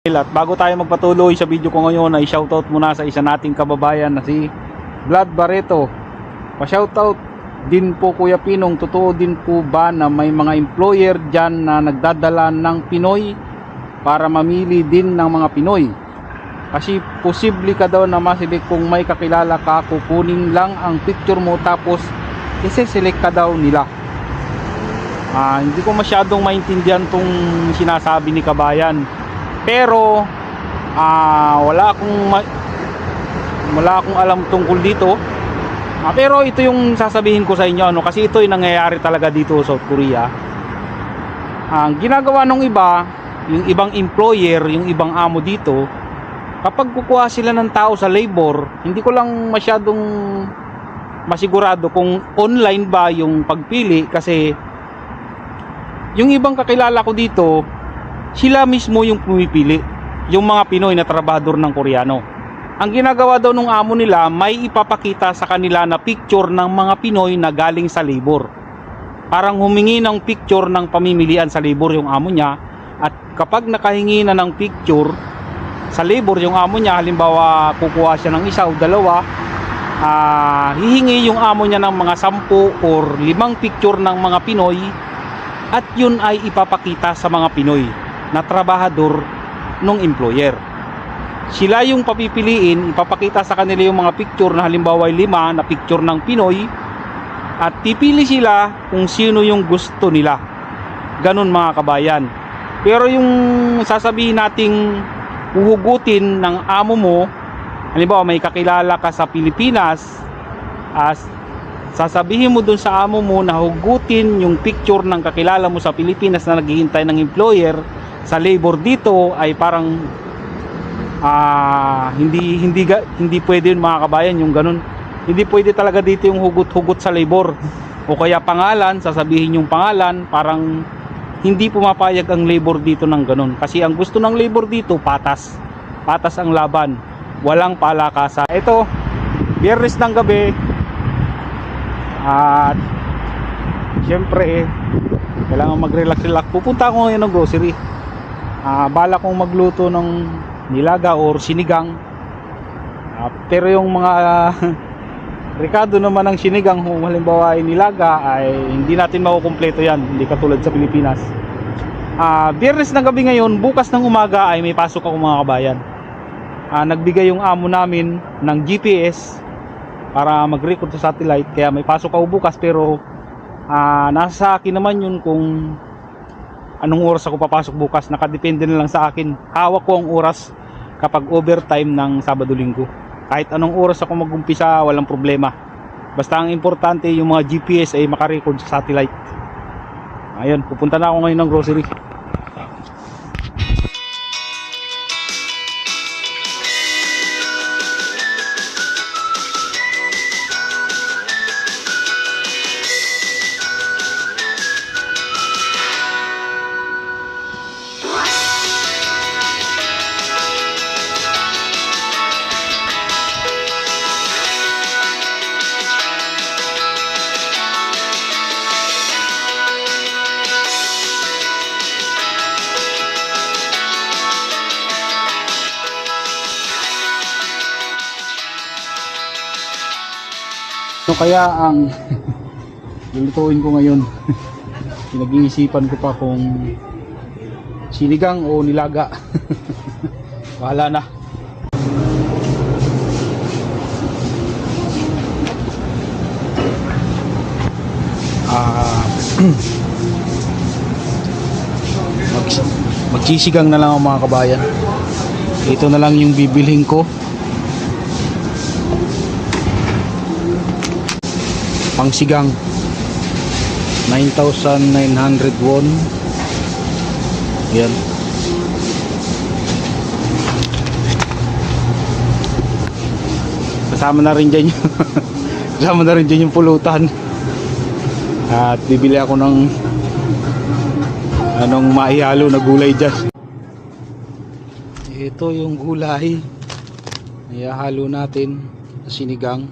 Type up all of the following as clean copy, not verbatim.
At bago tayo magpatuloy sa video ko ngayon ay shoutout muna sa isa nating kababayan na si Vlad Barreto. Pa-shoutout din po Kuya Pinong, totoo din po ba na may mga employer dyan na nagdadala ng Pinoy para mamili din ng mga Pinoy? Kasi posible ka daw na maselect kung may kakilala ka, kukunin lang ang picture mo tapos isi-select ka daw nila. Hindi ko masyadong maintindihan tong sinasabi ni kabayan. Pero wala akong alam tungkol dito. Pero ito yung sasabihin ko sa inyo, kasi ito yung nangyayari talaga dito sa South Korea. Ang ginagawa ng iba, yung ibang employer, yung ibang amo dito, kapag kukuha sila ng tao sa labor, hindi ko lang masyadong masigurado kung online ba yung pagpili, kasi yung ibang kakilala ko dito, sila mismo yung pumipili, yung mga Pinoy na trabahador ng Koreano. Ang ginagawa daw ng amo nila, may ipapakita sa kanila na picture ng mga Pinoy na galing sa labor. Parang humingi ng picture ng pamimilian sa labor yung amo niya, at kapag nakahingi na ng picture sa labor yung amo niya, halimbawa kukuha siya ng isa o dalawa, hihingi yung amo niya ng mga 10 or 5 picture ng mga Pinoy, at yun ay ipapakita sa mga Pinoy na trabahador ng employer. Sila yung papipiliin, ipapakita sa kanila yung mga picture na halimbawa 5 na picture ng Pinoy, at pipili sila kung sino yung gusto nila. Ganun mga kabayan. Pero yung sasabihin nating uhugutin ng amo mo, halimbawa may kakilala ka sa Pilipinas, sasabihin mo dun sa amo mo na hugutin yung picture ng kakilala mo sa Pilipinas na naghihintay ng employer sa labor dito, ay parang hindi pwede yun mga kabayan, yung ganun. Hindi pwede talaga dito yung hugot-hugot sa labor, o kaya pangalan, sasabihin yung pangalan. Parang hindi pumapayag ang labor dito ng ganun, kasi ang gusto ng labor dito patas ang laban, walang palakasan. Ito, Biyernes ng gabi, at syempre kailangan mag-relax. Pupunta ako ngayon ng grocery. Bala kong magluto ng nilaga or sinigang, pero yung mga rekado naman ng sinigang, kung halimbawa ay nilaga, ay hindi natin makukumpleto yan, hindi katulad sa Pilipinas. Biyernes ng gabi ngayon, bukas ng umaga ay may pasok ako mga kabayan. Nagbigay yung amo namin ng GPS para mag-record sa satellite, kaya may pasok ako bukas. Pero nasa akin naman yun kung anong oras ako papasok bukas. Nakadepende na lang sa akin. Hawak ko ang oras kapag overtime ng Sabado-Linggo. Kahit anong oras ako mag-umpisa, walang problema. Basta ang importante yung mga GPS ay makarecord sa satellite. Ayun, pupunta na ako ngayon ng grocery. So kaya ang lulutuin ko ngayon, pinag-iisipan ko pa kung sinigang o nilaga. Bahala na. Magsisigang na lang ang mga kabayan. Ito na lang yung bibilhin ko. Pangsigang 9,900 won. Yan. Kasama na rin dyan yung kasama na rin dyan yung pulutan. At bibili ako ng anong maihalo na gulay dyan. Ito yung gulay ihalo natin sa sinigang.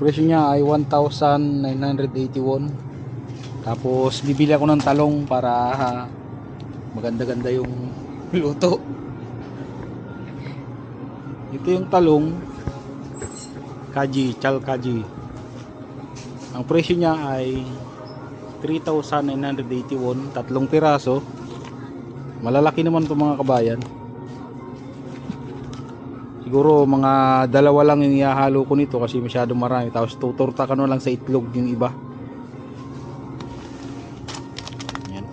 Presyo niya ay 1,981. Tapos bibili ako ng talong para maganda-ganda yung luto. Ito yung talong kaji, chal kaji. Ang presyo niya ay 3,981, tatlong piraso. Malalaki naman itong mga kabayan. Siguro mga dalawa lang yung ihahalo ko nito kasi masyadong marami. Tapos tuturta ka na lang sa itlog yung iba. Yan.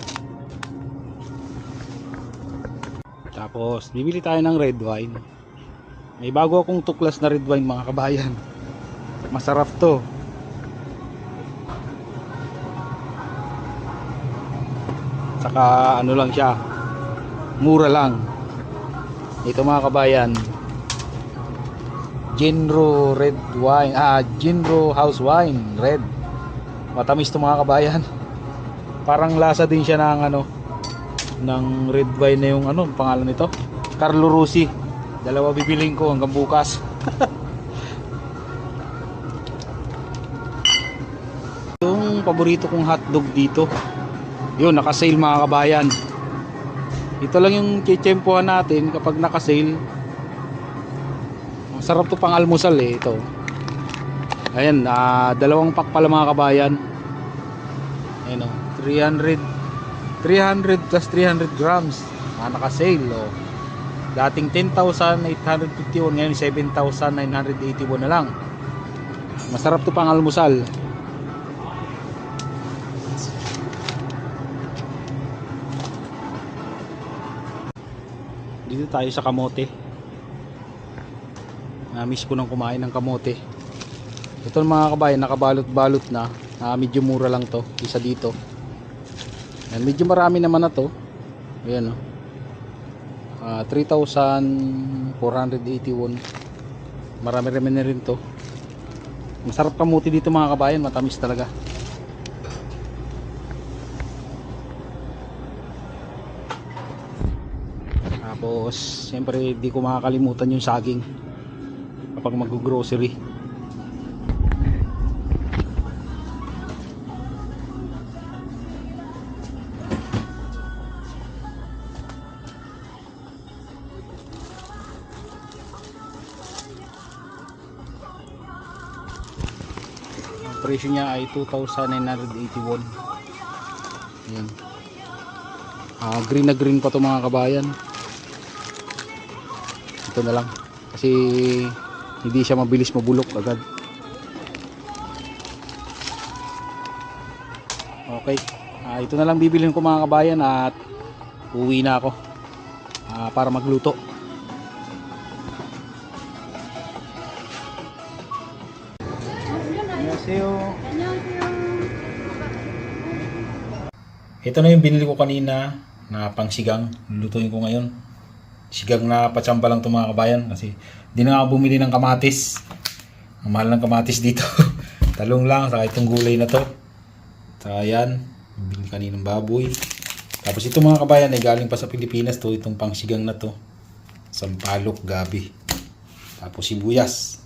Tapos bibili tayo ng red wine. May bago akong tuklas na red wine mga kabayan. Masarap to. Saka ano lang siya, mura lang. Ito mga kabayan, Jinro red wine, Jinro house wine red. Matamis to mga kabayan. Parang lasa din siya ng ano, ng red wine na yung ano, pangalan nito, Carlo Rossi. Dalawa bibiling ko hanggang bukas. Yung paborito kong hotdog dito, yun, naka-sale mga kabayan. Ito lang yung chichempohan natin kapag naka-sale. Sarap to pang almusal ito. Ayan, dalawang pack pala mga kabayan. Ayan o, 300 plus 300 grams. Naka-sale o. Dating 10,851, ngayon 7,981 na lang. Masarap to pang almusal. Dito tayo sa kamote. Miss ko nang kumain ng kamote. Ito mga kabayan, nakabalot-balot na. Medyo mura lang to, isa dito. Yan, medyo marami naman na to. Ayan o. 3,481. Marami-rami na rin to. Masarap kamote dito mga kabayan, matamis talaga. Tapos siyempre di ko makakalimutan yung saging kapag mag-grocery. Ang presyo niya ay 2,981. Ayan. Green na green pa to mga kabayan. Ito na lang kasi hindi siya mabilis mabulok agad. Okay, ito na lang bibilhin ko mga kabayan at uwi na ako para magluto. Ito na yung binili ko kanina na pangsigang. Lulutuin ko ngayon. Sigang na patsamba lang ito mga kabayan kasi di na ako bumili ng kamatis. Ang mahal ng kamatis dito. Talong lang, saka itong gulay na to. Saka yan, bili kaninang baboy. Tapos ito mga kabayan ay galing pa sa Pilipinas to, itong pangsigang na to. Sampalok, gabi. Tapos sibuyas.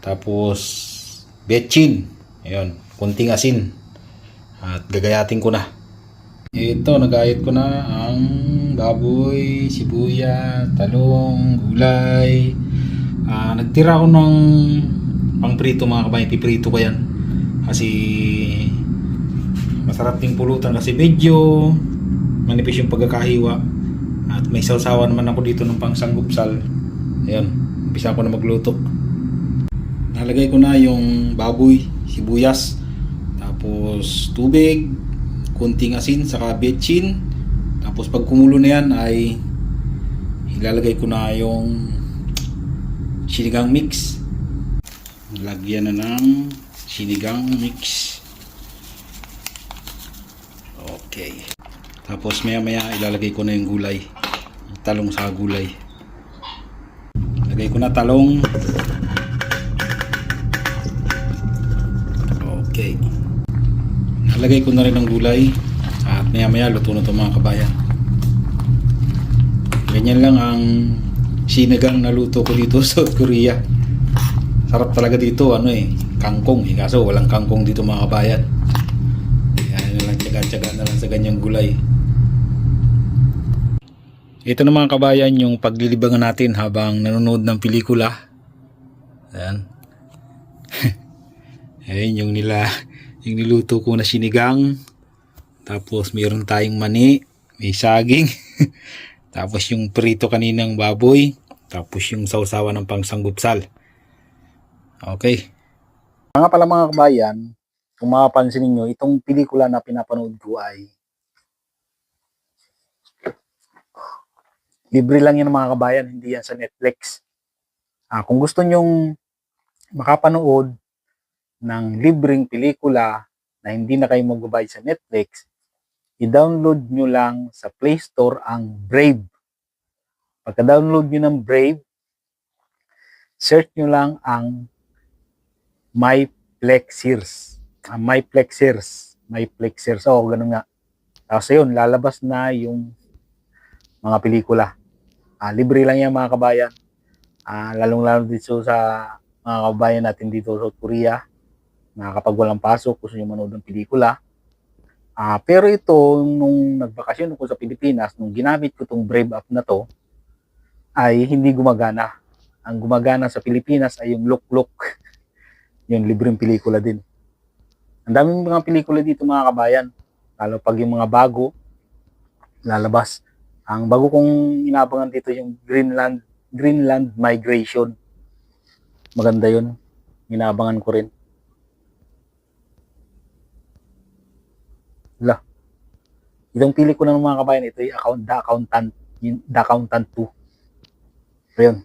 Tapos betchin. Ayun, kunting asin. At gagayatin ko na. Ito, nagayat ko na ang baboy, sibuyas, talong, gulay. Nagtira ko ng pangprito mga kabayan, piprito ko yan. Kasi masarap ding pulutan kasi medyo manipis yung pagkakahiwa. At may sausawan naman ako dito ng pangsanggupsal. Ayun, umpisa ko na magluto. Nalagay ko na yung baboy, sibuyas, tapos tubig, kunting asin, saka betchin. Tapos pag kumulo na yan ay ilalagay ko na yung sinigang mix. Lagyan na ng sinigang mix. Okay. Tapos maya maya ilalagay ko na yung gulay. Talong sa gulay. Lagay ko na talong. Okay. Nalagay ko na rin ang gulay. At maya maya luto na ito mga kabayan. Ganyan lang ang sinigang na luto ko dito sa South Korea. Sarap talaga dito, kangkong. Kaso walang kangkong dito mga kabayan. Kaya na lang, tsaga-tsaga na lang sa ganyang gulay. Ito na mga kabayan yung paglilibangan natin habang nanonood ng pelikula. Ayan. Ayan yung niluto ko na sinigang. Tapos mayroon tayong mani, may saging. Tapos yung prito kaninang baboy. Tapos yung sausawan ng pangsanggupsal. Okay. Nga pala mga kabayan, kung mapapansin niyo, itong pelikula na pinapanood ko ay libre lang yan mga kabayan, hindi yan sa Netflix. Kung gusto nyong makapanood ng libreng pelikula na hindi na kayo magbabayad sa Netflix, i-download nyo lang sa Play Store ang Brave. Pagka-download nyo ng Brave, search nyo lang ang MyPlexers. MyPlexers. Ganun nga. Tapos yun, lalabas na yung mga pelikula. Libre lang yan mga kabayan. Lalong-lalo dito sa mga kabayan natin dito sa South Korea na kapag walang pasok, gusto nyo manood ng pelikula. Pero ito, nung nagbakasyon ako sa Pilipinas, nung ginamit ko itong Brave app na to, ay hindi gumagana. Ang gumagana sa Pilipinas ay yung Look. Yung libreng pelikula din. Ang daming mga pelikula dito mga kabayan. Lalo pag yung mga bago, lalabas. Ang bago kong inabangan dito yung Greenland Migration. Maganda yun. Inabangan ko rin. Itong pelikula ng mga kabayan, ito yung The Accountant 2. So yun.